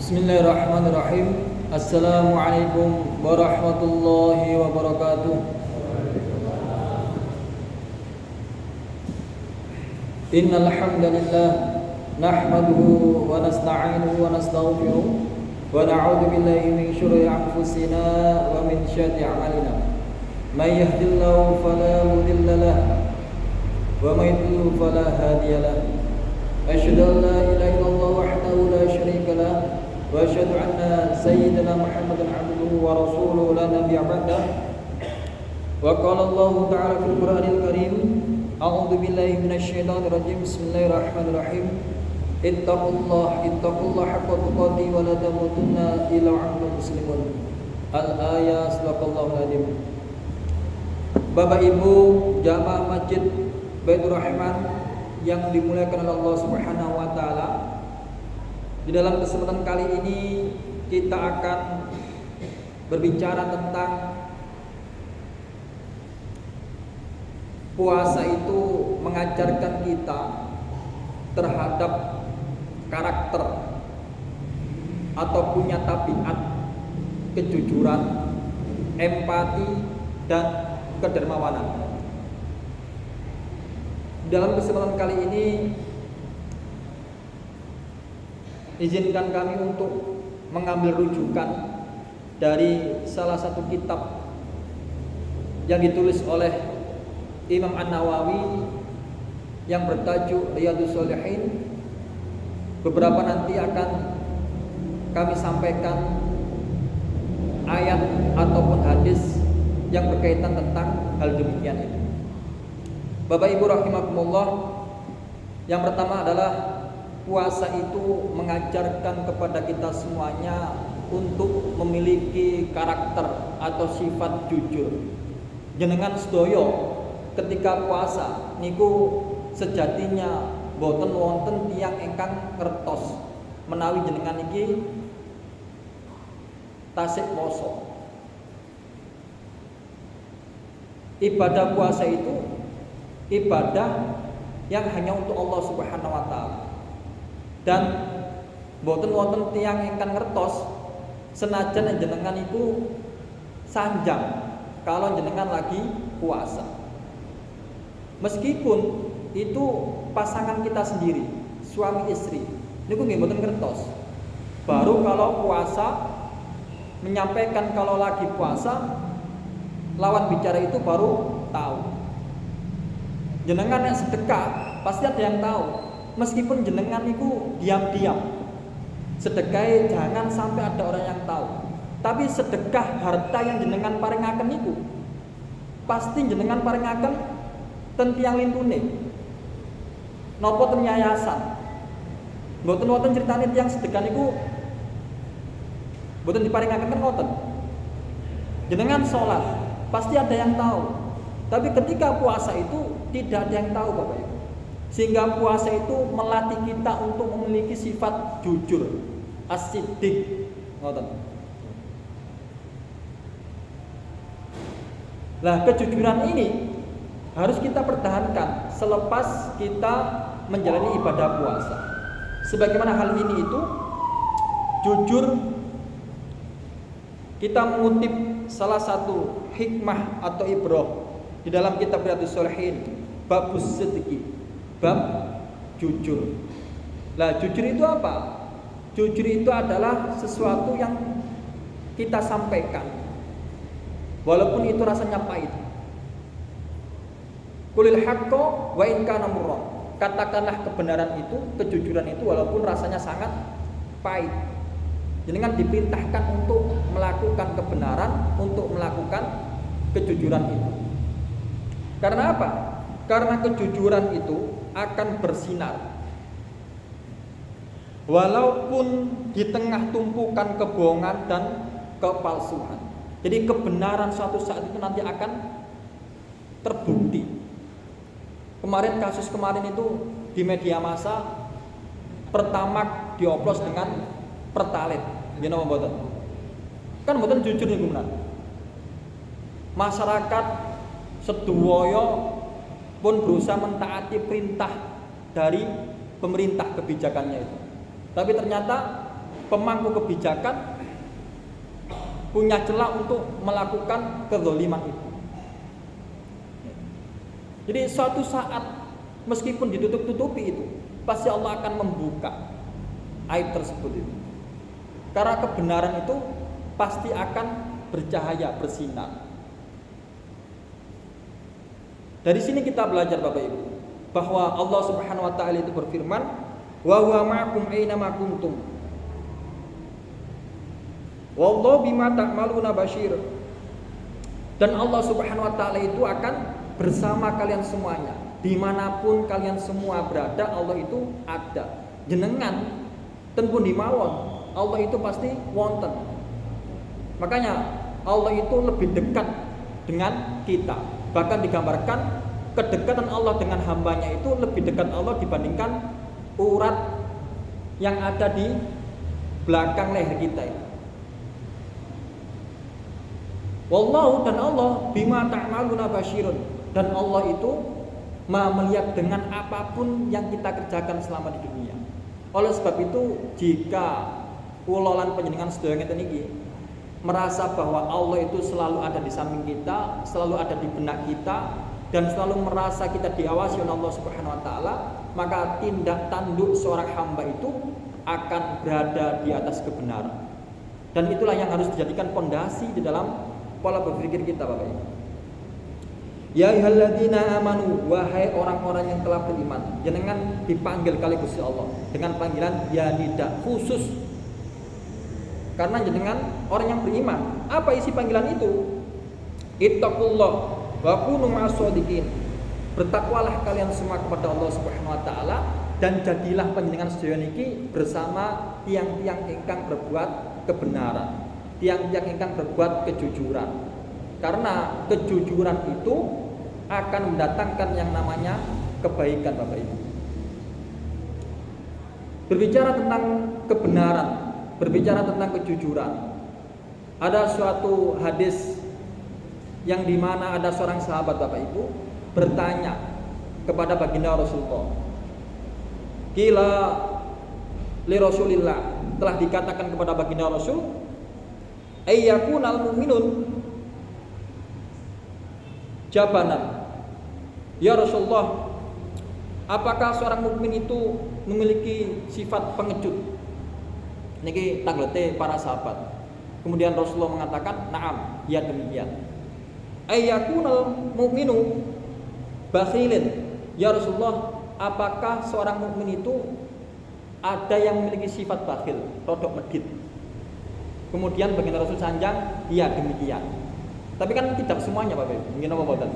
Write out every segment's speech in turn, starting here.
Bismillahirrahmanirrahim. Assalamualaikum warahmatullahi wabarakatuh. Innal hamdalillah nahmaduhu wa nasta'inuhu wa nastaghfiruh wa na'udzu billahi min shururi anfusina wa min syarri a'malina. May yahdihillahu fala mudilla lahu wa may yudlil fala hadiya lahu. Asyhadu an la ilaha illallah wahdahu la syarika lahu wa asyhadu anna sayyidina Muhammadan abduhu wa rasuluhu la nabiyya ba'dah. Wa qala Allah ta'ala fil Qur'anil Karim, a'udzu billahi minasyaitonir rajim. Bismillahirrahmanirrahim. Ittaqullaha haqqa tuqatih wa la tamutunna illa wa antum muslimun. Al-ayat sadaqallahul adzim. Bapak Ibu jamaah Masjid Baitur Rahman yang dimuliakan oleh Allah Subhanahu wa taala, di dalam kesempatan kali ini kita akan berbicara tentang puasa itu mengajarkan kita terhadap karakter atau punya tabiat kejujuran, empati dan kedermawanan. Dalam kesempatan kali ini izinkan kami untuk mengambil rujukan dari salah satu kitab yang ditulis oleh Imam An-Nawawi yang bertajuk Riyadhus Shalihin. Beberapa nanti akan kami sampaikan ayat ataupun hadis yang berkaitan tentang hal demikian itu. Bapak Ibu rahimakumullah, yang pertama adalah puasa itu mengajarkan kepada kita semuanya untuk memiliki karakter atau sifat jujur. Jenengan sedoyo ketika puasa niku sejatinya boten wonten tiyang ingkang ngertos menawi jenengan iki tasik poso. Ibadah puasa itu ibadah yang hanya untuk Allah Subhanahu wa taala. Dan boten wonten tiyang ingkang ngertos senajan jenengan itu sanjang kalau jenengan lagi puasa. Meskipun itu pasangan kita sendiri, suami istri, niku nggih boten ngertos. Baru kalau puasa menyampaikan kalau lagi puasa, lawan bicara itu baru tahu. Jenengan yang sedekah pasti ada yang tahu. Meskipun jenengan itu diam-diam, sedekah jangan sampai ada orang yang tahu. Tapi sedekah harta yang jenengan paringaken itu pasti jenengan paringaken ten tiyang lintune. Napa ten yayasan. Mboten wonten critane tiyang sedekah niku mboten diparingaken ten ngoten. Jenengan salat pasti ada yang tahu. Tapi ketika puasa itu tidak ada yang tahu Bapak Ibu. Sehingga puasa itu melatih kita untuk memiliki sifat jujur, as-siddiq. Ngoten. Nah, kejujuran ini harus kita pertahankan selepas kita menjalani ibadah puasa. Sebagaimana hal ini itu jujur, kita mengutip salah satu hikmah atau ibrah di dalam kitab Riyadhus Shalihin, babus sidqi, bab jujur. Lah, jujur itu apa? Jujur itu adalah sesuatu yang kita sampaikan walaupun itu rasanya pahit. Qulil haqqo wa in kana murra. Katakanlah kebenaran itu, kejujuran itu walaupun rasanya sangat pahit. Jenengan diperintahkan untuk melakukan kebenaran, untuk melakukan kejujuran itu. Karena apa? Karena kejujuran itu akan bersinar. Walaupun di tengah tumpukan kebohongan dan kepalsuan. Jadi kebenaran suatu saat itu nanti akan terbukti. Kasus kemarin itu di media massa, Pertamax dioplos dengan Pertalite. Nggih napa mboten? Kan mboten jujur niku menan. Masyarakat sedoyo pun berusaha mentaati perintah dari pemerintah kebijakannya itu. Tapi ternyata pemangku kebijakan punya celah untuk melakukan kezaliman itu. Jadi suatu saat meskipun ditutup-tutupi itu, pasti Allah akan membuka aib tersebut itu. Karena kebenaran itu pasti akan bercahaya, bersinar. Dari sini kita belajar Bapak Ibu, bahwa Allah Subhanahu wa taala itu berfirman, "Wa huwa ma'akum aina ma kuntum. Wallahu bima ta'maluna basyir." Dan Allah Subhanahu wa taala itu akan bersama kalian semuanya. Dimanapun kalian semua berada, Allah itu ada. Jenengan tenpun di mawon, Allah itu pasti wonten. Makanya Allah itu lebih dekat dengan kita. Bahkan digambarkan kedekatan Allah dengan hambanya itu lebih dekat Allah dibandingkan urat yang ada di belakang leher kita itu. Wallahu, dan Allah bima ta'maluna basyirun, dan Allah itu Maha melihat dengan apapun yang kita kerjakan selama di dunia. Oleh sebab itu, jika kulolan panjenengan sedaya ngeten iki merasa bahwa Allah itu selalu ada di samping kita, selalu ada di benak kita, dan selalu merasa kita diawasi oleh Allah Subhanahu wa taala, maka tindak tanduk seorang hamba itu akan berada di atas kebenaran. Dan itulah yang harus dijadikan pondasi di dalam pola berpikir kita, Bapak Ibu. Ya ayyuhalladzina amanu, wahai orang-orang yang telah beriman, jenengan dipanggil kali Gusti Allah dengan panggilan ya nida khusus. Karena jenengan orang yang beriman. Apa isi panggilan itu? Ittaqullah wa kunu ma'as-shadiqin. Bertakwalah kalian semua kepada Allah Subhanahu wa taala dan jadilah panjenengan sedaya niki bersama tiang-tiang ingkang berbuat kebenaran, tiang-tiang ingkang berbuat kejujuran. Karena kejujuran itu akan mendatangkan yang namanya kebaikan, Bapak Ibu. Berbicara tentang kebenaran, berbicara tentang kejujuran, ada suatu hadis yang dimana ada seorang sahabat, Bapak Ibu, bertanya kepada baginda Rasulullah. Qila li Rasulillah, telah dikatakan kepada baginda Rasul, ayyakunal mu'minun jabanan. Ya Rasulullah, apakah seorang mukmin itu memiliki sifat pengecut? Niki tanglete para sahabat. Kemudian Rasulullah mengatakan, "Na'am, ya demikian." Ayyakunal mu'minu bakhilin. Ya Rasulullah, apakah seorang mukmin itu ada yang memiliki sifat bakhil, rodok medit? Kemudian baginda Rasul sanjang, "Iya demikian." Tapi kan tidak semuanya, Bapak Ibu. Mungkin apa boten?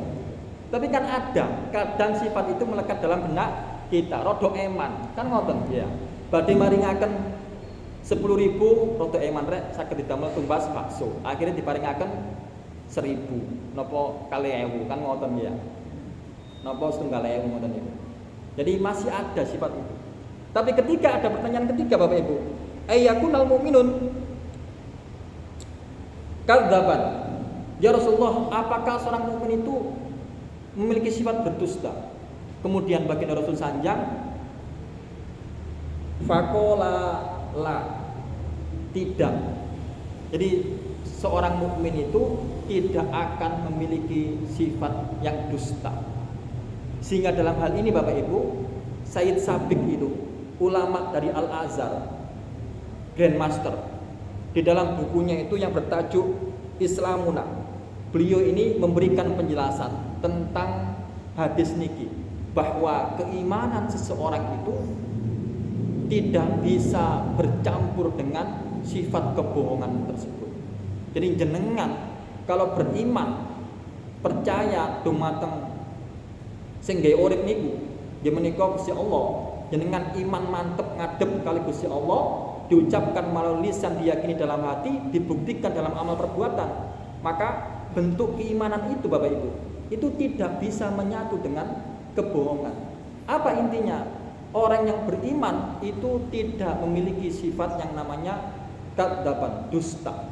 Tapi kan ada, kadang sifat itu melekat dalam benak kita, rodok eman. Kan ngoten ya. Badhe maringaken 10.000 rodok eman rek saged didamel tumbas bakso. Akhirnya diparingaken 1.000 napa 2.000 kan ngoten ya. Napa 1.000 ngoten niku. Jadi masih ada sifat itu. Tapi ketika ada pertanyaan ketiga, Bapak Ibu, ayyakunal mu'minun kadzaban. Ya Rasulullah, apakah seorang mukmin itu memiliki sifat berdusta? Kemudian baginda Rasul sanjang, faqala la, tidak. Jadi seorang mukmin itu tidak akan memiliki sifat yang dusta. Sehingga dalam hal ini Bapak Ibu, Sayyid Sabiq itu ulama dari Al-Azhar, Grandmaster, di dalam bukunya itu yang bertajuk Islamuna, beliau ini memberikan penjelasan tentang hadis niki, bahwa keimanan seseorang itu tidak bisa bercampur dengan sifat kebohongan tersebut. Jadi jenengan kalau beriman, percaya dumateng sing gawe urip niku, nggih menika Gusti Allah, jenengan iman mantep ngadep kali Gusti Allah, diucapkan melalui lisan, diyakini dalam hati, dibuktikan dalam amal perbuatan, maka bentuk keimanan itu Bapak Ibu itu tidak bisa menyatu dengan kebohongan. Apa intinya? Orang yang beriman itu tidak memiliki sifat yang namanya kadzaban, dusta.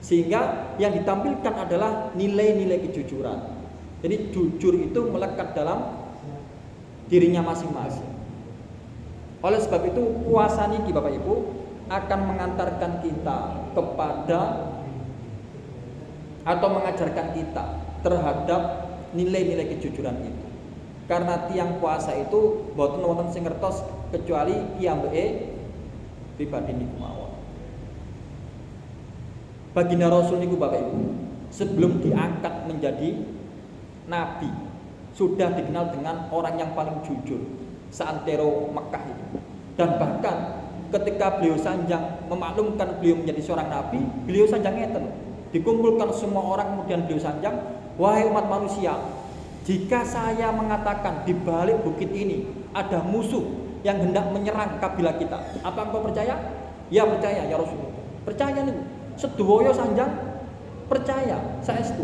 Sehingga yang ditampilkan adalah nilai-nilai kejujuran. Jadi jujur itu melekat dalam dirinya masing-masing. Oleh sebab itu puasa niki Bapak Ibu akan mengantarkan kita kepada atau mengajarkan kita terhadap nilai-nilai kejujuran itu. Karena tiang puasa itu boten wonten sing ngertos kecuali piyambake pribadi niku mawon. Baginda Rasul niku Bapak Ibu, sebelum diangkat menjadi nabi, sudah dikenal dengan orang yang paling jujur seantero Mekah itu. Dan bahkan ketika beliau sanjang memaklumkan beliau menjadi seorang nabi, beliau sanjang ngeten. Dikumpulkan semua orang kemudian beliau sanjang, "Wahai umat manusia, jika saya mengatakan di balik bukit ini ada musuh yang hendak menyerang kabilah kita, apa engkau percaya?" "Ya percaya ya Rasulullah." "Percaya nih." Sedoyo sanjang percaya, saestu.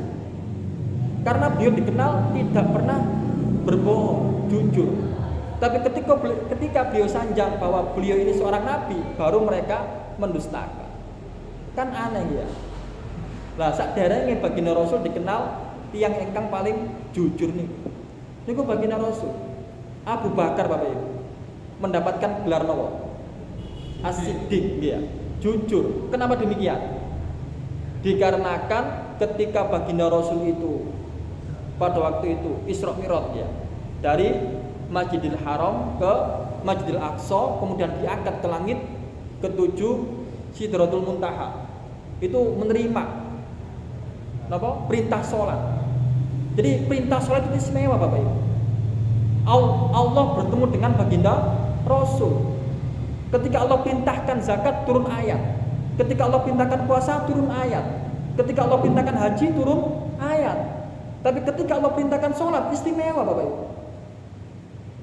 Karena beliau dikenal tidak pernah berbohong, jujur. Tapi ketika beliau sanjang bahwa beliau ini seorang nabi, baru mereka mendustakan. Kan aneh ya. Lah sakderenge baginda Rasul dikenal tiang ingkang paling jujur nih. Niku baginda Rasul. Abu Bakar Bapak Ibu mendapatkan gelar nopo? As-Siddiq ya, jujur. Kenapa demikian? Dikarenakan ketika baginda Rasul itu pada waktu itu Isra Mi'raj ya, dari Masjidil Haram ke Masjidil Aqsa, kemudian diangkat ke langit ketujuh Sidratul Muntaha. Itu menerima apa? Perintah sholat. Jadi perintah sholat itu istimewa Bapak Ibu. Allah bertemu dengan baginda Rasul. Ketika Allah perintahkan zakat turun ayat. Ketika Allah perintahkan puasa turun ayat. Ketika Allah perintahkan haji turun ayat. Tapi ketika Allah perintahkan sholat istimewa Bapak Ibu.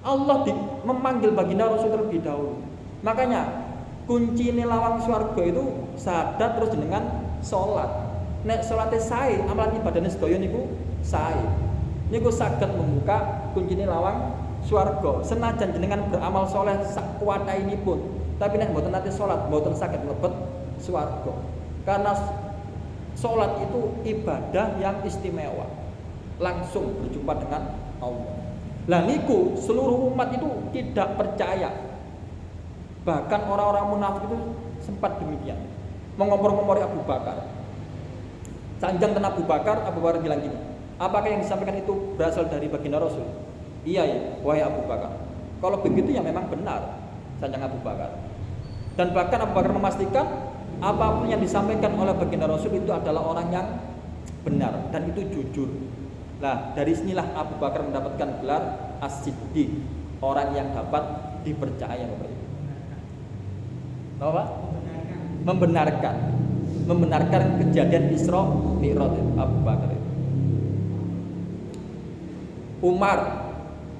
Allah memanggil baginda Rasul terlebih dahulu. Makanya kunci lawang swarga itu sadat terus dengan sholat. Nek sholatnya sae, amalan ibadahnya sedaya niku sae. Niku saged membuka kunci lawang swarga. Senajan jenengan beramal soleh sak kuwatainipun, tapi nek mboten nate sholat, mboten saged mlebet swarga. Karena sholat itu ibadah yang istimewa, langsung berjumpa dengan Allah. Lah niku seluruh umat itu tidak percaya. Bahkan orang-orang munafik itu sempat demikian, mengompor-ngompori Abu Bakar. Sanjang dengan Abu Bakar bilang gini, "Apakah yang disampaikan itu berasal dari baginda Rasul?" "Iya ya, wahai Abu Bakar." "Kalau begitu ya memang benar," sanjang Abu Bakar. Dan bahkan Abu Bakar memastikan apapun yang disampaikan oleh baginda Rasul itu adalah orang yang benar dan itu jujur. Nah, dari sinilah Abu Bakar mendapatkan gelar As-Siddiq, orang yang dapat dipercaya Bapak Ibu. Apa? Membenarkan kejadian Isra Mi'raj Abu Bakar itu. Umar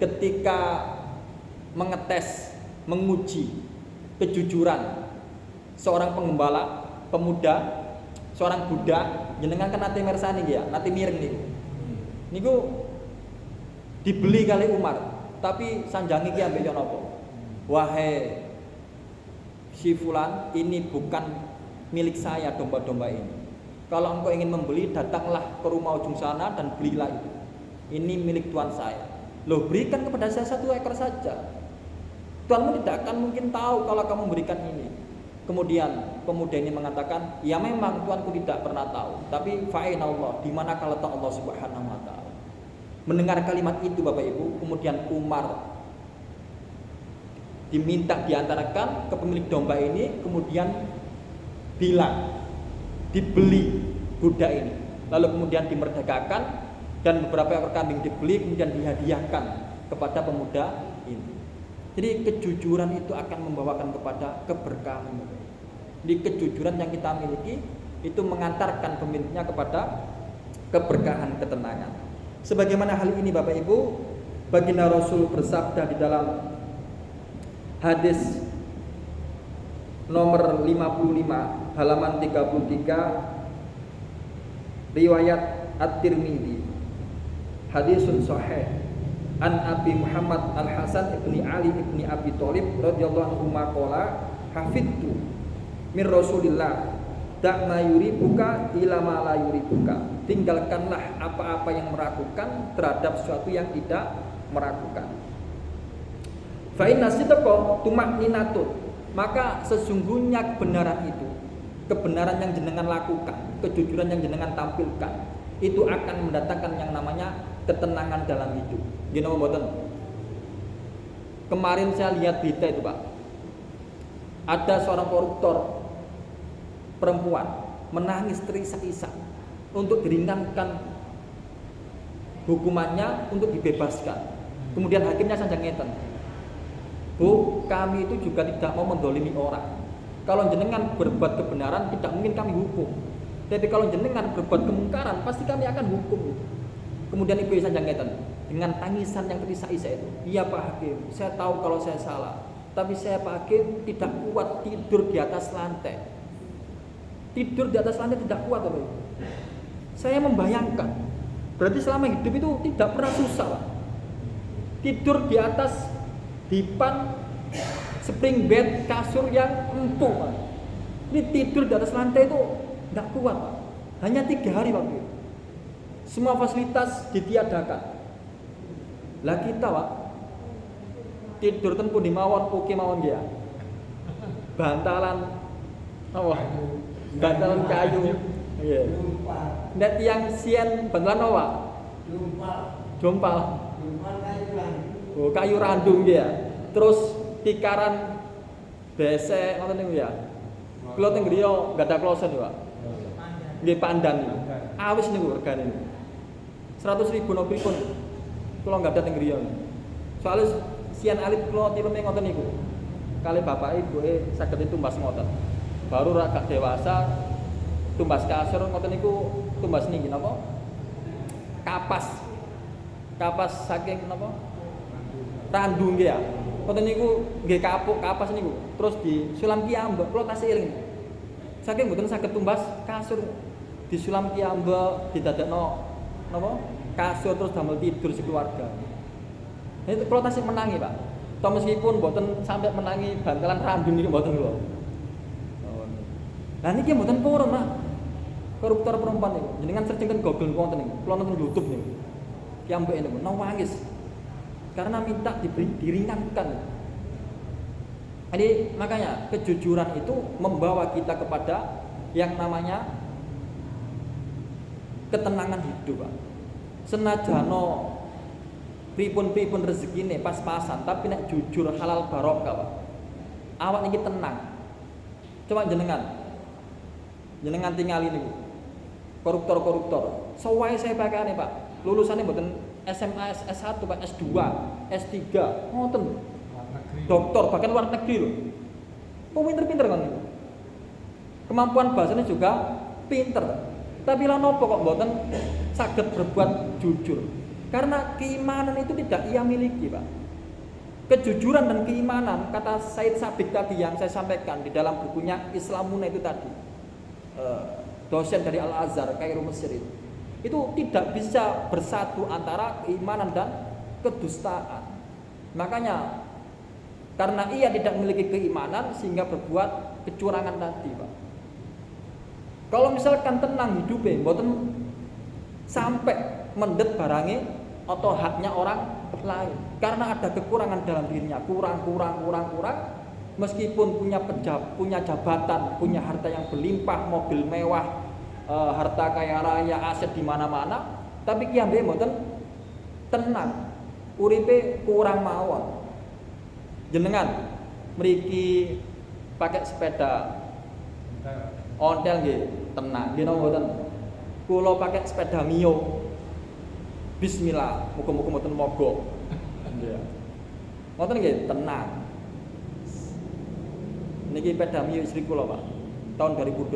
ketika mengetes, menguji kejujuran seorang pengembala pemuda, seorang budak, jenengan kan nate mirsani ya, nate mireng niku dibeli kali Umar, tapi sanjangi ki ambek yo napa? "Wahai si fulan, ini bukan milik saya domba-domba ini. Kalau engkau ingin membeli, datanglah ke rumah ujung sana dan belilah itu. Ini milik tuan saya." "Loh, berikan kepada saya 1 ekor saja. Tuanmu tidak akan mungkin tahu kalau kamu berikan ini." Kemudian pemuda ini mengatakan, "Ya memang tuanku tidak pernah tahu, tapi fa'inallah, di mana kalau Allah Subhanahu wa taala." Mendengar kalimat itu Bapak Ibu, kemudian Umar diminta diantarkan ke pemilik domba ini, kemudian bilang dibeli budak ini, lalu kemudian dimerdekakan dan beberapa ekor kambing dibeli kemudian dihadiahkan kepada pemuda ini. Jadi kejujuran itu akan membawakan kepada keberkahan. Jadi kejujuran yang kita miliki itu mengantarkan pemiliknya kepada keberkahan, ketenangan. Sebagaimana hal ini Bapak Ibu, baginda Rasul bersabda di dalam hadis nomor 55 halaman 33 riwayat At-Tirmidzi, hadisun sahih an Abi Muhammad Al-Hasan ibni Ali ibni Abi Thalib radhiyallahu anhu maqala hafidtu min Rasulillah da'ma yuribuka ila ma la yuribuka. Tinggalkanlah apa-apa yang meragukan terhadap sesuatu yang tidak meragukan. Fa inna sidqa tumakninatun. Maka sesungguhnya kebenaran yang jenengan lakukan, kejujuran yang jenengan tampilkan, itu akan mendatangkan yang namanya ketenangan dalam hidup. Gini mboten. Kemarin saya lihat berita itu, Pak. Ada seorang koruptor perempuan menangis terisak-isak untuk diringankan hukumannya, untuk dibebaskan. Kemudian hakimnya sanjang ngeten, Bu, kami itu juga tidak mau mendolimi orang. Kalau jenengan berbuat kebenaran, tidak mungkin kami hukum. Tapi kalau jenengan berbuat kemungkaran, pasti kami akan hukum. Kemudian ibu sanjang ngeten dengan tangisan yang terisak-isak itu, iya Pak Hakim, saya tahu kalau saya salah, tapi saya Pak Hakim tidak kuat tidur di atas lantai. Tidur di atas lantai tidak kuat, Pak. Saya membayangkan, berarti selama hidup itu tidak pernah susah, Pak. Tidur di atas dipan, spring bed, kasur yang empuk, Pak. Ini tidur di atas lantai itu tidak kuat, Pak. Hanya 3 hari, Pak. Semua fasilitas ditiadakan. Lah kita, Pak, tidur tentu di mawon, oke mawon dia. Bantalan apa? Bantalan kayu. Iya. Nek yang sian bantalan apa? Jompal. Oh, kayu randung dia. Terus tikaran besek ngoten niku ya. Kula teng griya enggak ada klosen, Pak. Nggih pandan niku. Awis niku regane. 100.000 nopo pripun? Kula enggak ada teng griya. Soale sian alit kula tileme ngoten niku. Kali bapak ibuke saged ditumbas ngoten. Baru agak dewasa tumbas kasur ngoten niku, tumbas niki napa? Kapas. Kapas saking napa? Randu nggih ya. Ngoten niku nggih kapuk kapas niku. Terus disulam piyambak, kula tasih eling. Saking mboten saged tumbas kasur, disulam piyambak, didadekno napa? Kasur terus damel tidur sekeluarga. Itu kula tasih menangi, Pak. Toh meskipun mboten sampai menangi bantalan randu niku mboten kula. Lah niki mboten purun, Pak. Koruptor perempuan niku. Jenengan searching ten Google wonten niku. Kula nonton YouTube niku. Piyambake niku nangis. Karena minta diringankan. Jadi makanya kejujuran itu membawa kita kepada yang namanya ketenangan hidup, Pak. Senajano pripun-pripun rezekine pas-pasan, tapi nek jujur halal barokah, Pak. Awak niki tenang. Coba jenengan tingali niku. Koruptor. Sesuai saya pakane, Pak. Lulusannya mboten SMA S1, Pak, S2, S3, ngoten. Doktor bahkan luar negeri lho. Pinter-pinter kan niku. Kemampuan bahasanya juga pinter. Tapi lah nopo kok mboten saged berbuat jujur? Karena keimanan itu tidak ia miliki, Pak. Kejujuran dan keimanan, kata Said Sabiq tadi yang saya sampaikan di dalam bukunya Islamuna itu tadi, dosen dari Al-Azhar, Kairo Mesir itu tidak bisa bersatu antara keimanan dan kedustaan. Makanya karena ia tidak memiliki keimanan sehingga berbuat kecurangan tadi, Pak. Kalau misalkan tenang hidupnya, mboten sampai mendet barange atau haknya orang lain. Karena ada kekurangan dalam dirinya, kurang. Meskipun punya jabatan, punya harta yang berlimpah, mobil mewah, harta kaya raya, aset di mana-mana, tapi kiambe mboten tenang. Uripe kurang mawon. Jenengan mriki pakai sepeda ontel nggih, tenang. Nggih napa mboten? Kula pakai sepeda Mio. Bismillah, muga-muga mboten mogok. Nggih. Ngoten nggih, tenang. Niki sepeda Mio istri kula, Pak. Tahun 2012.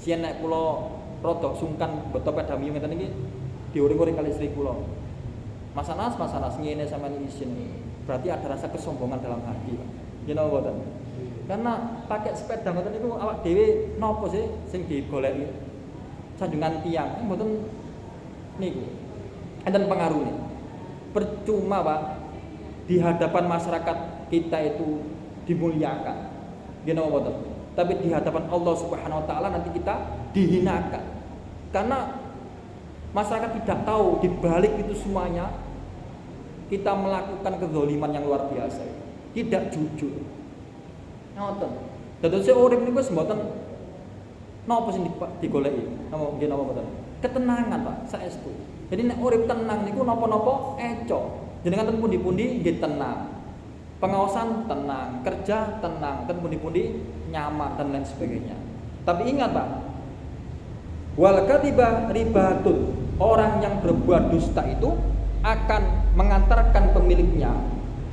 Sian nek kula rada sungkan beto sepeda Mio ngeten iki diuring-uring kali istri kula. Mas Anas ngene sampean isin. Berarti ada rasa kesombongan dalam hati, Pak. Nggih napa mboten? Karena pakai sepeda ngoten niku awak dhewe napa sih sing digoleki? Sanjungan tiang, mboten niku. Enten pengaruhnya. Percuma, Pak. Di hadapan masyarakat kita itu dimuliakan. Nggih napa mboten? Tapi di hadapan Allah Subhanahu wa taala nanti kita dihinakan. Karena masyarakat tidak tahu di balik itu semuanya kita melakukan kezaliman yang luar biasa. Tidak jujur. Ngoten. Dadose urip niku wis mboten napa sing digoleki. Napa nggih napa mboten? Ketenangan, Pak, saestu. Jadi nek urip tenang niku napa-napa eco. Jenengan ten pundi-pundi nggih tenang. Pengawasan tenang, kerja tenang, ten pundi-pundi nyaman dan lain sebagainya. Tapi ingat, Pak, wal katiba ribatun. Orang yang berbuat dusta itu akan mengantarkan pemiliknya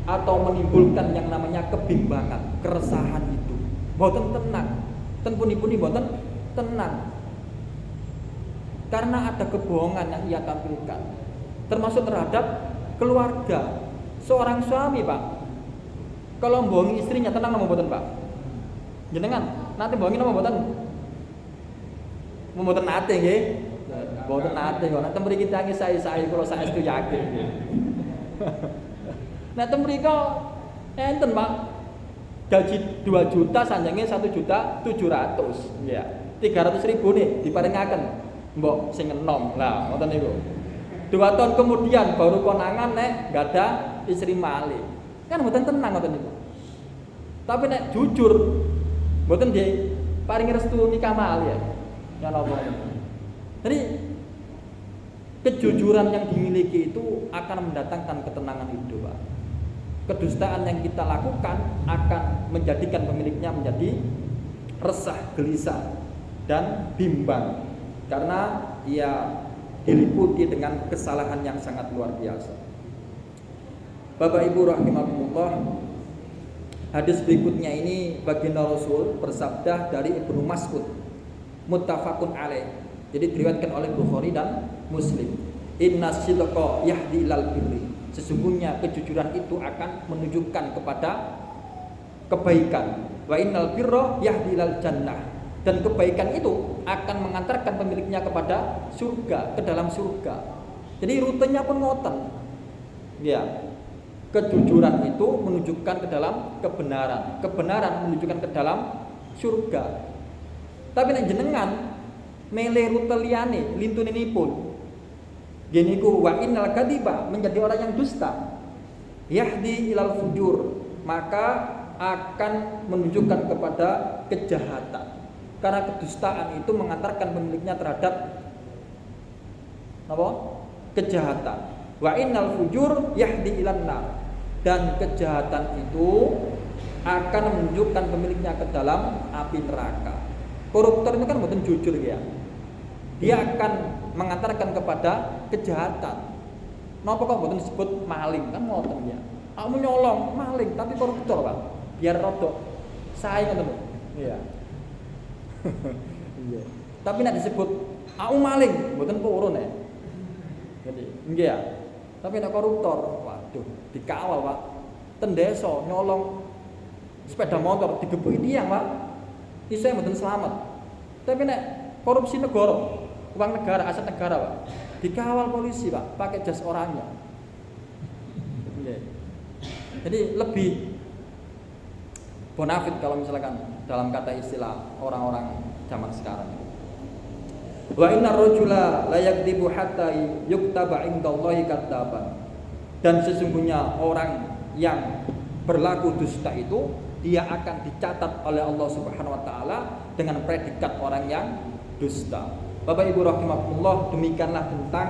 atau menimbulkan yang namanya kebimbangan, keresahan itu. Mboten tenang. Ten pundi-pundi mboten tenang. Karena ada kebohongan yang ia tampilkan, termasuk terhadap keluarga. Seorang suami, Pak, kalau bohongi istrinya tenang nama mboten, Pak? Jenengan nanti bohongin nama mboten? Mboten nate nggih. Mboten nate kok. Nek mriki kita ngisai-sai kula saestu yakin. Nek mriki enten, Pak. Gaji 2 juta sanjange 1.700.000. Ya. 300.000 nih diparingaken. Mbok sing enom. Lah, ngoten niku. 2 tahun kemudian baru konangan nek enggak ada istri malih. Kan mboten tenang ngoten niku. Tapi nek jujur mboten nggih paring restu nikah malih ya. Ya napa. Jadi kejujuran yang dimiliki itu akan mendatangkan ketenangan hidup, Pak. Kedustaan yang kita lakukan akan menjadikan pemiliknya menjadi resah, gelisah dan bimbang karena ia diliputi dengan kesalahan yang sangat luar biasa. Bapak Ibu rahimakumullah, hadis berikutnya ini baginda Rasul bersabda dari Ibnu Mas'ud, muttafaqun alaih. Jadi diriwayatkan oleh Bukhari dan Muslim. Inna sidqa yahdi ilal birri. Sesungguhnya kejujuran itu akan menunjukkan kepada kebaikan. Wa innal birra yahdi ilal jannah. Dan kebaikan itu akan mengantarkan pemiliknya kepada surga, ke dalam surga. Jadi rutenya pun ngoten. Ya. Kejujuran itu menunjukkan ke dalam kebenaran. Kebenaran menunjukkan ke dalam surga. Tapi nek jenengan mele rute liyane lintuninipun gini ku wa innal kadiba menjadi orang yang dusta yahdi ilal fujur, maka akan menunjukkan kepada kejahatan. Karena kedustaan itu mengantarkan pemiliknya terhadap apa? Kejahatan. Wa innal fujur yahdi ilan nar. Dan kejahatan itu akan menunjukkan pemiliknya ke dalam api neraka. Koruptor itu kan bukan jujur ya. Dia akan mengantarkan kepada kejahatan. Napa kok mboten disebut maling kan ngoten ya. Aku nyolong maling tapi koruptor, Pak. Biar rodok saing ngoten lho. Iya. Iya. Tapi nek disebut aku maling mboten purun ya. Jadi nggih ya. Tapi nek koruptor, waduh, dikawal, Pak. Ten desa nyolong sepeda motor digebuki tiang, Pak. Iso mboten selamat. Tapi nek korupsi negara, uang negara, aset negara, Pak, dikawal polisi, Pak, pakai jas oranye. Jadi lebih bonafit kalau misalkan dalam kata istilah orang-orang zaman sekarang. Wa innar rajula la yakdzibu hatta yuktaba indallahi kadzaban. Dan sesungguhnya orang yang berlaku dusta itu dia akan dicatat oleh Allah Subhanahu wa taala dengan predikat orang yang dusta. Bapak Ibu rahimakumullah, demikianlah tentang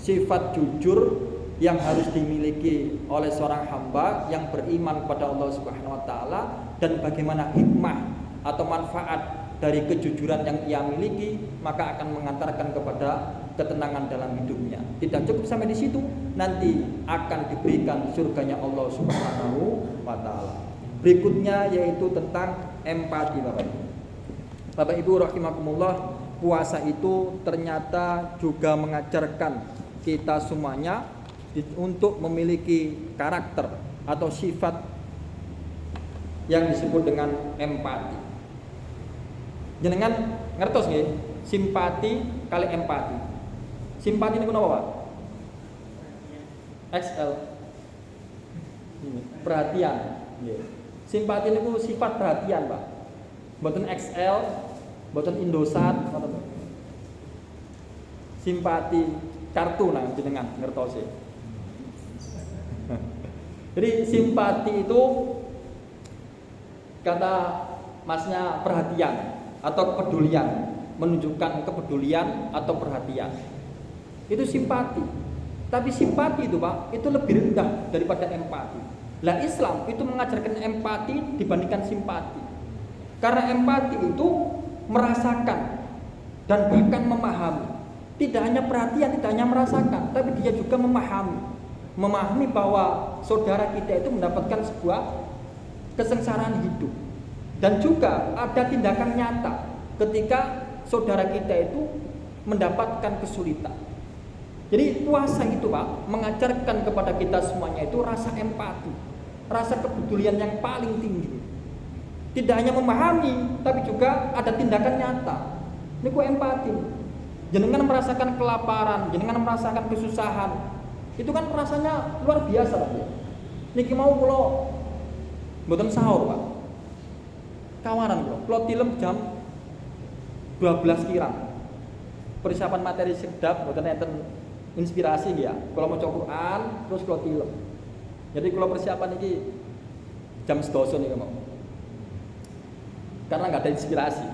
sifat jujur yang harus dimiliki oleh seorang hamba yang beriman kepada Allah Subhanahu wa taala dan bagaimana hikmah atau manfaat dari kejujuran yang ia miliki, maka akan mengantarkan kepada ketenangan dalam hidupnya. Tidak cukup sampai di situ, nanti akan diberikan surganya Allah Subhanahu wa taala. Berikutnya yaitu tentang empati, Bapak Ibu. Bapak Ibu rahimakumullah, puasa itu ternyata juga mengajarkan kita semuanya untuk memiliki karakter atau sifat yang disebut dengan empati. Jenengan ngertos nggih? Simpati kali empati. Simpati niku napa, Pak? XL. Perhatian. Simpati niku sifat perhatian, Pak. Mboten XL, mboten Indosat, ngoten. Simpati kartu nang jenengan ngertos e. Jadi simpati itu kata masnya perhatian atau kepedulian, menunjukkan kepedulian atau perhatian. Itu simpati. Tapi simpati itu Pak, itu lebih rendah daripada empati. Lah Islam itu mengajarkan empati dibandingkan simpati. Karena empati itu merasakan dan bahkan memahami. Tidak hanya perhatian, tidak hanya merasakan, tapi dia juga memahami. Memahami bahwa saudara kita itu mendapatkan sebuah kesengsaraan hidup. Dan juga ada tindakan nyata ketika saudara kita itu mendapatkan kesulitan. Jadi puasa itu Pak mengajarkan kepada kita semuanya itu rasa empati, rasa kepedulian yang paling tinggi. Tidak hanya memahami, tapi juga ada tindakan nyata. Ini ku empati. Jenengan merasakan kelaparan, jenengan merasakan kesusahan, itu kan rasanya luar biasa Pak. Niki mau kula mboten sahur Pak. Kawanan kula tilem jam 12 kirang. Persiapan materi sedap mboten enten inspirasi ya. Kalau maca Quran terus kula tilem. Jadi kula persiapan iki jam 12 nih mau. Karena nggak ada inspirasi.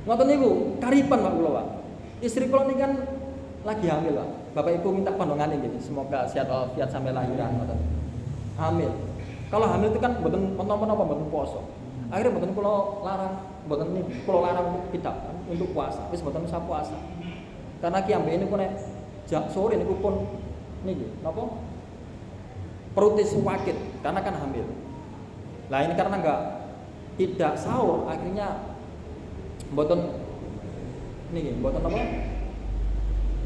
Ngoten niku karipan Pak kula Pak. Istri kula niki kan lagi hamil Pak. Bapak Ibu minta pandongane nggih. Semoga sehat walafiat sampai lahiran ngoten. Hamil. Kalau hamil itu kan mboten napa-napa mboten puasa. Akhirnya mboten kula larang, mboten kula larang tidak untuk puasa. Wis mboten usah puasa. Karena ki ambek niku nek sore niku pun niki napa? Perut sakit karena kan hamil. Lah ini karena tidak sahur akhirnya mboten niki mboten apa?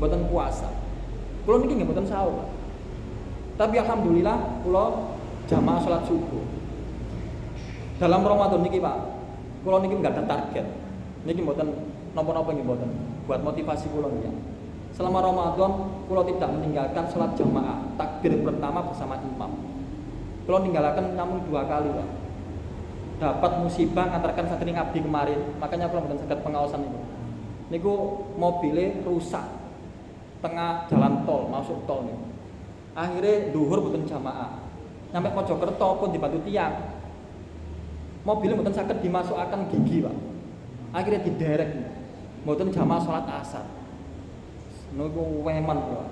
Mboten puasa. Kula niki nggih mboten sahur. Tapi alhamdulillah kula jamaah salat subuh. Dalam Ramadan niki Pak, kula niki enggak ada target. Niki mboten napa-napa nggih mboten. Buat motivasi kula niki. Selama Ramadan kula tidak meninggalkan salat jamaah, takbir pertama bersama imam. Kula ninggalkan namun 2 kali Pak. Dapat musibah ngantarkan satring abdi kemarin, makanya kula mboten saged pengawasan niku. Niku mobile rusak tengah jalan tol, masuk tol niku. Akhirnya duhur mboten jamaah. Sampai Mojokerto pun dibantu tiang. Mobilnya mboten saged dimasukaken gigi, Pak. Akhirnya diderek. Mboten jamaah salat asar. Niku weman kula.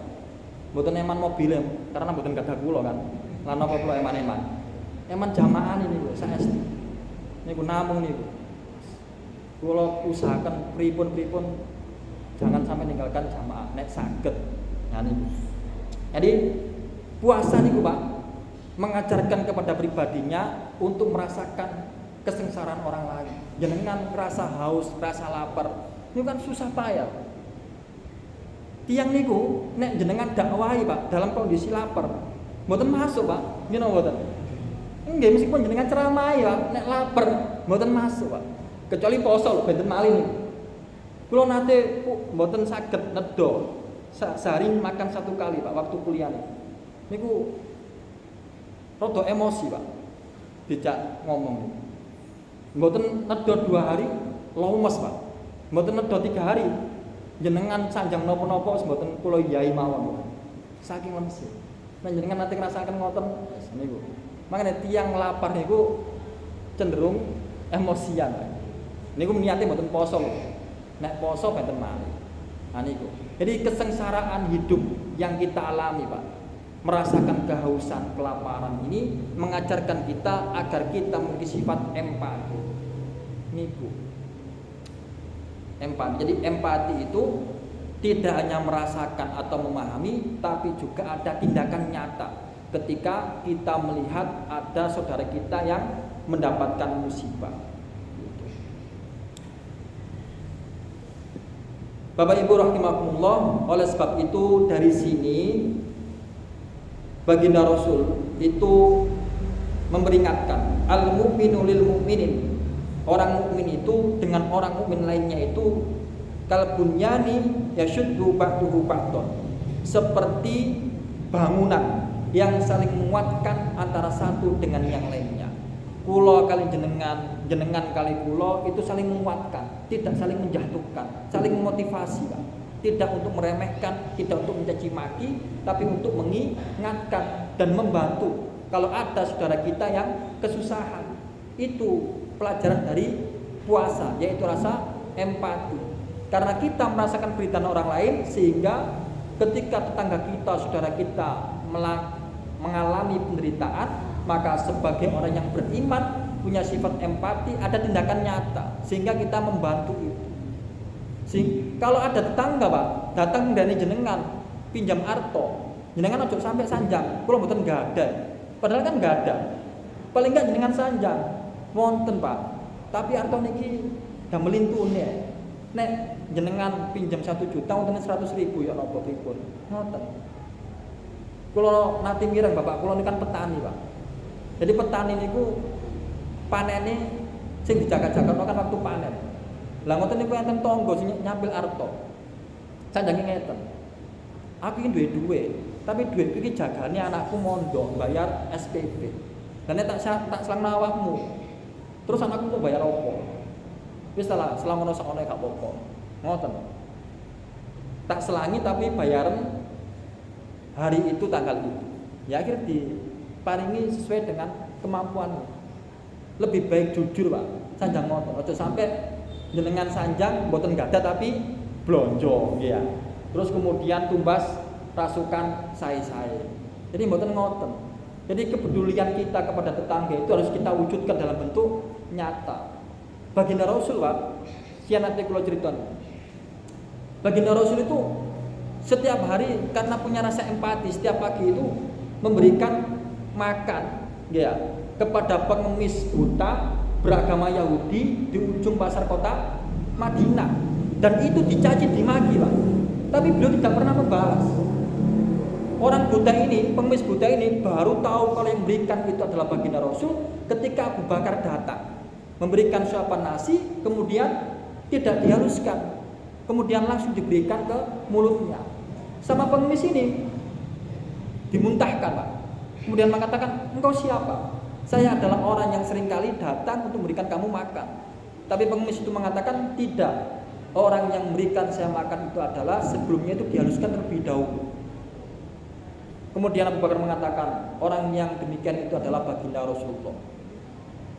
Mboten eman mobilnya karena mboten gadah kula kan. Lan napa kula eman-eman. Eman jamaah niku saesti. Niku namung niku. Kula usahakan pripun-pripun jangan sampai ninggalkan jamaah nek saged. Nah niku. Jadi puasa niku Pak mengajarkan kepada pribadinya untuk merasakan kesengsaraan orang lain. Jenengan rasa haus, rasa lapar, itu kan susah payah. Tiang niku nek jenengan dakwahi Pak dalam kondisi lapar, mboten masuk Pak. Nggih napa mboten? Nggih meskipun jenengan ceramahi Pak, nek lapar mboten masuk Pak. Kecuali poso lho benten malih niku. Kula nate mboten saged nedha. Sehari makan 1 kali Pak waktu kuliah niku rada emosi Pak dijak ngomong mboten nedha 2 hari lemes Pak mboten nedha 3 hari jenengan sanjang napa-napa mboten kula yai mawon saking lemes nek jenengan nate ngrasaken ngoten niku makane tiyang lapar niku cenderung emosian niku niate mboten poso lho nek poso benten malih niku jadi kesengsaraan hidup yang kita alami Pak merasakan kehausan, kelaparan ini mengajarkan kita agar kita memiliki sifat empati. Niku. Empati. Jadi empati itu tidak hanya merasakan atau memahami, tapi juga ada tindakan nyata ketika kita melihat ada saudara kita yang mendapatkan musibah. Bapak Ibu rahimakumullah, oleh sebab itu dari sini baginda Rasul itu memperingatkan al-mu'minu lil mu'minin. Orang mukmin itu dengan orang mukmin lainnya itu kalbunyani yashuddu ba'duhu ba'don. Seperti bangunan yang saling menguatkan antara satu dengan yang lainnya. Kula kali jenengan, jenengan kali kula itu saling menguatkan, tidak saling menjatuhkan, saling memotivasi, Pak. Tidak untuk meremehkan, tidak untuk mencaci maki, tapi untuk mengingatkan dan membantu kalau ada saudara kita yang kesusahan. Itu pelajaran dari puasa, yaitu rasa empati. Karena kita merasakan penderitaan orang lain, sehingga ketika tetangga kita, saudara kita mengalami penderitaan, maka sebagai orang yang beriman, punya sifat empati, ada tindakan nyata, sehingga kita membantu itu. Kalau ada tetangga Pak datang dari jenengan pinjam arto, jenengan ojo sampai sanjang, kula mboten enggak ada. Padahal kan enggak ada. Paling enggak jenengan sanjang. Wonten Pak. Tapi arto niki damel intune. Nek jenengan pinjam 1 juta wonten 100.000 ya napa pripun? Ngoten. Kula nate mireng Bapak, kula niku kan petani Pak. Jadi petani niku panene sing dijaga-jagakno kan waktu panen. Lah ngoten niku enten tangga sing nyampil arto. Sanjange ngeten. Aku iki duwe duit, tapi duitku iki jagane anakku mondok, bayar SPP. Dan tak selang awakmu. Terus anakku mau bayar opo? Wis lah, selama ono sakone gak apa-apa. Ngoten. Tak selangi tapi bayaran hari itu tanggal itu. Ya akhirnya diparingi sesuai dengan kemampuanmu. Lebih baik jujur Pak, sanjang ngoten. Aja sampai jenengan sanjang mboten gada tapi blonjo ya. Terus kemudian tumbas rasukan sae-sae. Jadi mboten ngoten. Jadi kepedulian kita kepada tetangga itu harus kita wujudkan dalam bentuk nyata. Baginda Rasul Pak, sian nanti kula critono. Baginda Rasul itu setiap hari karena punya rasa empati, setiap pagi itu memberikan makan ya kepada pengemis buta beragama Yahudi di ujung pasar kota Madinah, dan itu dicaci dimaki Pak. Tapi beliau tidak pernah membalas. Orang buta ini, pengemis buta ini baru tahu kalau yang memberikan itu adalah baginda Rasul ketika Abu Bakar datang memberikan suapan nasi, kemudian tidak dihaluskan, kemudian langsung diberikan ke mulutnya. Sama pengemis ini dimuntahkan Pak. Kemudian mengatakan, engkau siapa? Saya adalah orang yang seringkali datang untuk memberikan kamu makan. Tapi pengemis itu mengatakan, tidak. Orang yang memberikan saya makan itu adalah sebelumnya itu dihaluskan terlebih dahulu. Kemudian Abu Bakar mengatakan, orang yang demikian itu adalah baginda Rasulullah.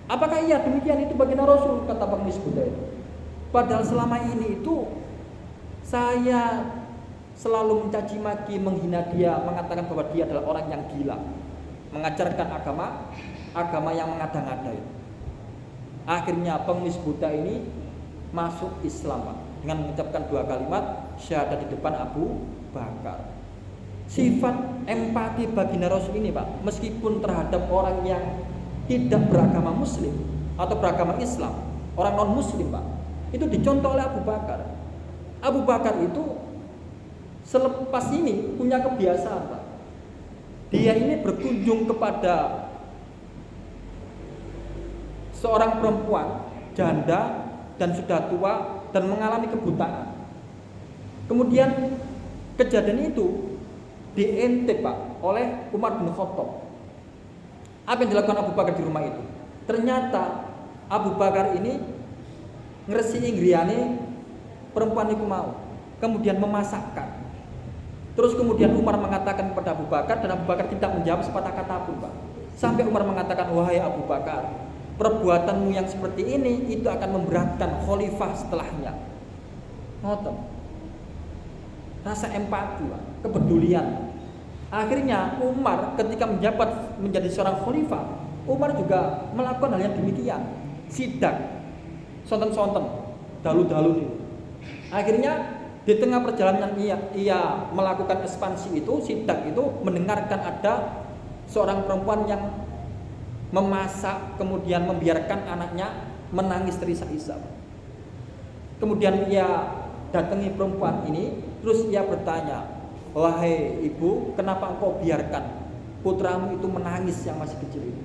Apakah iya demikian itu baginda Rasul? Kata pengemis buta itu. Padahal selama ini itu saya selalu mencaci maki, menghina dia, mengatakan bahwa dia adalah orang yang gila, mengajarkan agama yang mengada-ngada itu. Akhirnya pengemis buta ini masuk Islam Pak, dengan mengucapkan 2 kalimat syahadat di depan Abu Bakar. Sifat empati baginda Rasul ini Pak, meskipun terhadap orang yang tidak beragama Muslim atau beragama Islam, orang non Muslim Pak, itu dicontoh oleh Abu Bakar. Abu Bakar itu selepas ini punya kebiasaan Pak. Dia ini berkunjung kepada seorang perempuan janda dan sudah tua dan mengalami kebutaan. Kemudian kejadian itu diintip Pak oleh Umar bin Khattab. Apa yang dilakukan Abu Bakar di rumah itu? Ternyata Abu Bakar ini ngresi griyane perempuan itu mau, kemudian memasakkan. Terus kemudian Umar mengatakan kepada Abu Bakar, dan Abu Bakar tidak menjawab sepatah kata pun Pak. Sampai Umar mengatakan, wahai Abu Bakar, perbuatanmu yang seperti ini itu akan memberatkan khalifah setelahnya. Ngoten. Rasa empati Pak, kepedulian. Akhirnya Umar ketika menjabat menjadi seorang khalifah, Umar juga melakukan hal yang demikian. Sidak, sonten-sonten, dalu-dalu ini. Akhirnya di tengah perjalanan ia melakukan ekspansi itu, sidak itu, mendengarkan ada seorang perempuan yang memasak, kemudian membiarkan anaknya menangis terisak-isak. Kemudian ia datangi perempuan ini, terus ia bertanya, wahai ibu, kenapa engkau biarkan putramu itu menangis yang masih kecil ini?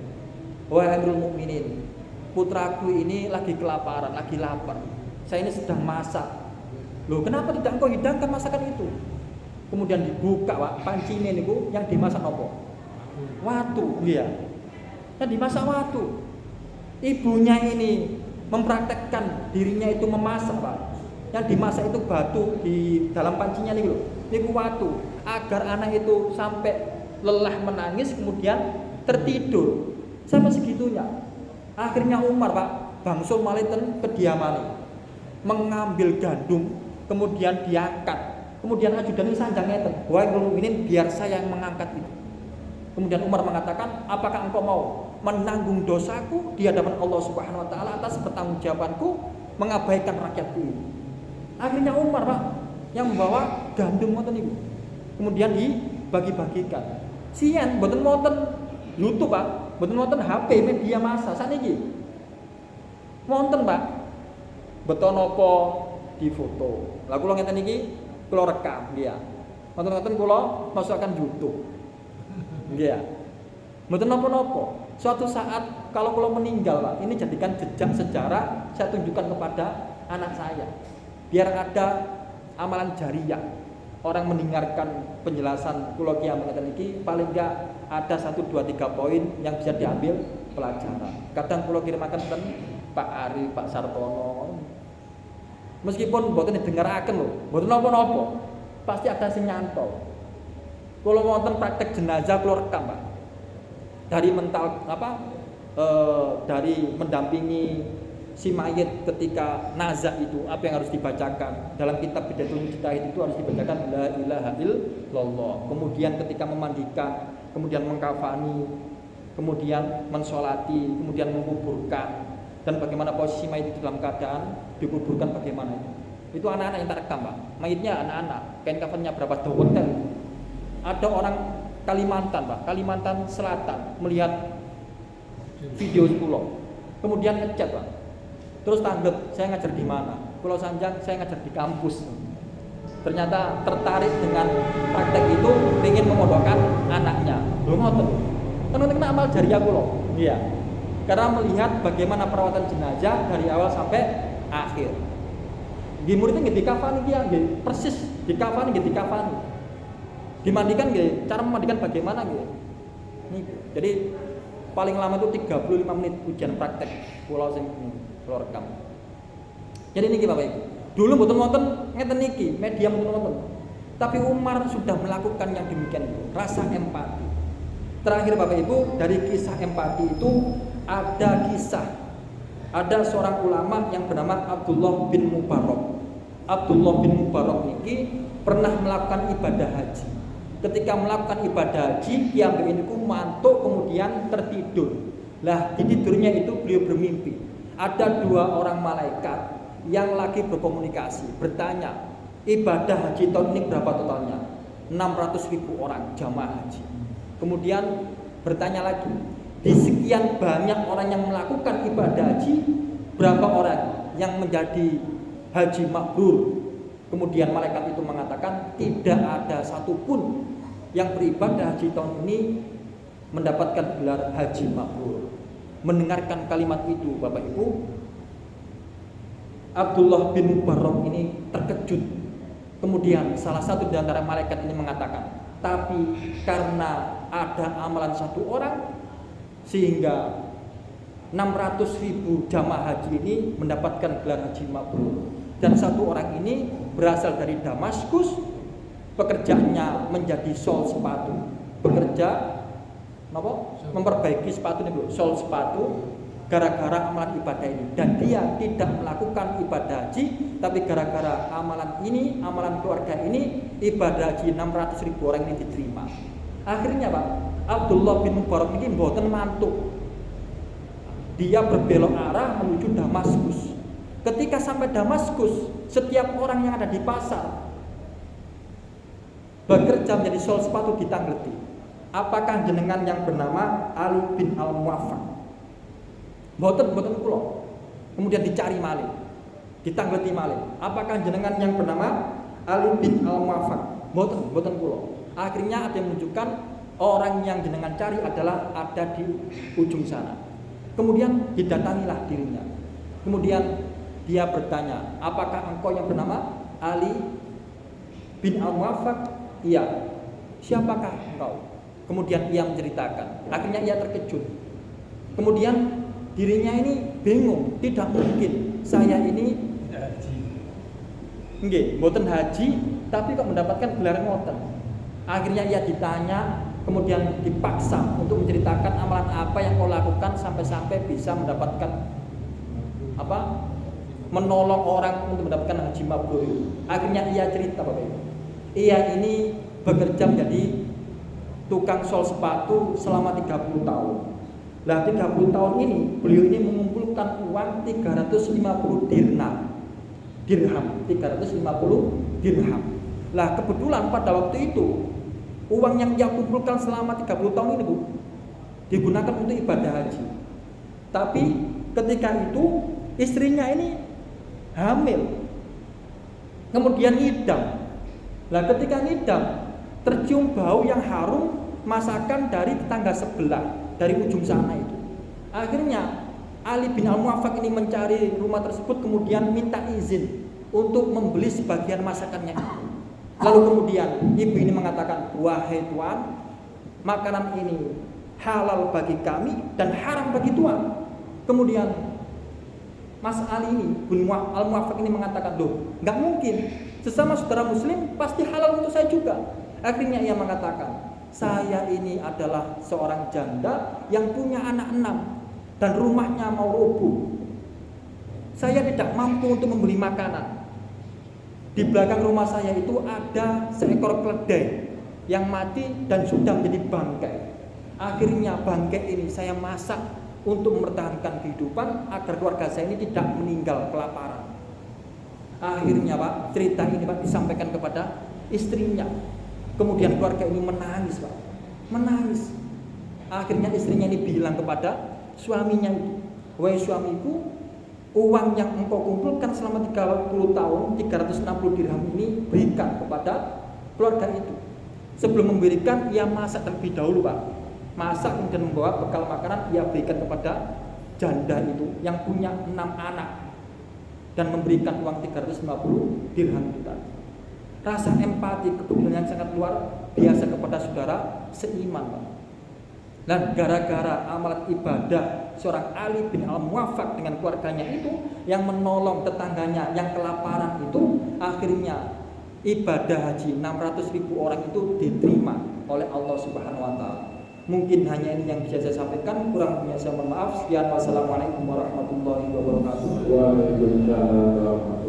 Wahai Amirul Mukminin, putraku ini lagi kelaparan, lagi lapar. Saya ini sedang masak. Loh, kenapa tidak engkau hidangkan masakan itu? Kemudian dibuka Pak, pancine niku yang dimasak apa? Watu, iya. Yang dimasak watu. Ibunya ini mempraktekkan dirinya itu memasak Pak. Yang dimasak itu batu di dalam pancinya niku lho. Niku watu, agar anak itu sampai lelah menangis kemudian tertidur sampai segitunya. Akhirnya Umar Pak bangsul malih ten kediamane, mengambil gandum, kemudian diangkat. Kemudian ajudan ini sanjang ngeten, wahai mukminin, biar saya yang mengangkat itu. Kemudian Umar mengatakan, apakah engkau mau menanggung dosaku di hadapan Allah Subhanahu Wa Taala atas pertanggungjawabanku mengabaikan rakyatku ini? Akhirnya Umar Pak yang membawa gandum ngoten niku. Kemudian dibagi-bagikan. Sian mboten wonten YouTube Pak, mboten wonten HP media massa saniki. Wonten Pak. Beton apa difoto. Lah kula ngeten iki kula rekam nggih ya. Wonten-wonten kula masukkan YouTube. Nggih ya. Mboten napa-napa. Suatu saat kalau kula meninggal Pak, ini jadikan jejak sejarah saya tunjukkan kepada anak saya. Biar ada amalan jariah. Orang mendengarkan penjelasan kula kiam ngeten iki paling enggak ada 1 2 3 poin yang bisa diambil pelajaran. Kadang kula kirimaken ten Pak Ari, Pak Sartono. Meskipun mboten didengaraken lho, mboten napa-napa. Pasti ada sing nyantol. Kula wonten praktek jenazah kula rekam, Pak. Dari mental dari mendampingi si mayit ketika nazak itu apa yang harus dibacakan dalam kitab Bidayatul Mujtahid itu harus dibacakan la ilaha illallah. Kemudian ketika memandikan, kemudian mengkafani, kemudian mensolati, kemudian menguburkan, dan bagaimana posisi mayit itu dalam keadaan dikuburkan bagaimana itu anak-anak yang tak rekam Pak. Mayitnya anak-anak, kain kafannya berapa hotel. Ada orang Kalimantan Pak, Kalimantan Selatan melihat video pulau, kemudian ngechat Pak. Terus tanggap, saya ngajar di mana? Pulau Sanjang, saya ngajar di kampus. Ternyata tertarik dengan praktek itu, ingin memondokkan anaknya. Belum ngoten. Kan kena amal jariah kula. Iya. Karena melihat bagaimana perawatan jenazah dari awal sampai akhir. Nggih muridnya nggih dikafani iki nggih persis dikafani nggih dikafani. Dimandikan nggih, cara memandikan bagaimana nggih. Niku. Jadi paling lama itu 35 menit ujian praktek pulau sing kula rekam. Jadi niki Bapak Ibu. Dulu mboten wonten ngeten niki, media mboten wonten. Tapi Umar sudah melakukan yang demikian itu, rasa empati. Terakhir Bapak Ibu, dari kisah empati itu ada seorang ulama yang bernama Abdullah bin Mubarak. Abdullah bin Mubarak niki pernah melakukan ibadah haji. Ketika melakukan ibadah haji, kiam niku mantuk kemudian tertidur. Lah di tidurnya itu beliau bermimpi. Ada 2 orang malaikat yang lagi berkomunikasi, bertanya, ibadah haji tahun ini berapa totalnya? 600.000 orang jamaah haji. Kemudian bertanya lagi, di sekian banyak orang yang melakukan ibadah haji, berapa orang yang menjadi haji mabrur? Kemudian malaikat itu mengatakan, tidak ada satupun yang beribadah haji tahun ini mendapatkan gelar haji mabrur. Mendengarkan kalimat itu Bapak Ibu, Abdullah bin Mubarak ini terkejut. Kemudian salah satu di antara malaikat ini mengatakan, tapi karena ada amalan 1 orang sehingga 600.000 jamaah haji ini mendapatkan gelar haji mabrur. Dan 1 orang ini berasal dari Damaskus, pekerjaannya menjadi sol sepatu, bekerja memperbaiki sepatu ini, sol sepatu, gara-gara amalan ibadah ini. Dan dia tidak melakukan ibadah haji, tapi gara-gara amalan ini, amalan keluarga ini, ibadah haji 600.000 orang ini diterima. Akhirnya Pak, Abdullah bin Mubarak ini mboten mantuk. Dia berbelok arah menuju Damaskus. Ketika sampai Damaskus, setiap orang yang ada di pasar bekerja menjadi sol sepatu ditangleti. Apakah jenengan yang bernama Ali bin Al-Muwaffaq? Mboten kula. Kemudian dicari malih, ditangleti malih. Apakah jenengan yang bernama Ali bin Al-Muwaffaq? Mboten kula. Akhirnya ada yang menunjukkan orang yang jenengan cari adalah ada di ujung sana. Kemudian didatangilah dirinya. Kemudian dia bertanya, apakah engkau yang bernama Ali bin Al-Muwaffaq? Iya. Siapakah engkau? Kemudian ia menceritakan. Akhirnya ia terkejut. Kemudian dirinya ini bingung. Tidak mungkin saya ini haji. Nggih, mboten haji, tapi kok mendapatkan gelar ngoten. Akhirnya ia ditanya, kemudian dipaksa untuk menceritakan amalan apa yang kau lakukan sampai-sampai bisa mendapatkan apa? Menolong orang untuk mendapatkan haji mabrur. Akhirnya ia cerita Bapak Ibu. Ia ini bekerja menjadi tukang sol sepatu selama 30 tahun. Lah 30 tahun ini beliau ini mengumpulkan uang 350 dirham. 350 dirham. Lah kebetulan pada waktu itu uang yang ia kumpulkan selama 30 tahun ini Bu digunakan untuk ibadah haji. Tapi ketika itu istrinya ini hamil. Kemudian ngidam. Lah ketika ngidam tercium bau yang harum masakan dari tetangga sebelah, dari ujung sana itu. Akhirnya Ali bin Al-Muwaffaq ini mencari rumah tersebut, kemudian minta izin untuk membeli sebagian masakannya. Lalu kemudian ibu ini mengatakan, wahai tuan, makanan ini halal bagi kami dan haram bagi tuan. Kemudian Mas Ali ini bin Al-Muwaffaq ini mengatakan, loh, nggak mungkin, sesama saudara muslim pasti halal untuk saya juga. Akhirnya ia mengatakan, saya ini adalah seorang janda yang punya anak 6 dan rumahnya mau roboh. Saya tidak mampu untuk membeli makanan. Di belakang rumah saya itu ada seekor keledai yang mati dan sudah menjadi bangkai. Akhirnya bangkai ini saya masak untuk mempertahankan kehidupan agar keluarga saya ini tidak meninggal kelaparan. Akhirnya Pak, cerita ini Pak disampaikan kepada istrinya. Kemudian keluarga ini menangis Pak, menangis. Akhirnya istrinya ini bilang kepada suaminya itu, wahai suamiku, uang yang engkau kumpulkan selama 30 tahun 360 dirham ini berikan kepada keluarga itu. Sebelum memberikan, ia masak terlebih dahulu Pak. Masak kemudian membawa bekal makanan, ia berikan kepada janda itu yang punya 6 anak dan memberikan uang 350 dirham itu tadi. Rasa empati, kepedulian yang sangat luar biasa kepada saudara seiman Pak. Dan gara-gara amalan ibadah seorang Ali bin Al-Muwaffaq dengan keluarganya itu yang menolong tetangganya yang kelaparan itu, akhirnya ibadah haji 600.000 orang itu diterima oleh Allah Subhanahu wa taala. Mungkin hanya ini yang bisa saya sampaikan, kurang lebihnya saya mohon maaf. Sekian, wassalamualaikum warahmatullahi wabarakatuh. Waalaikumsalam.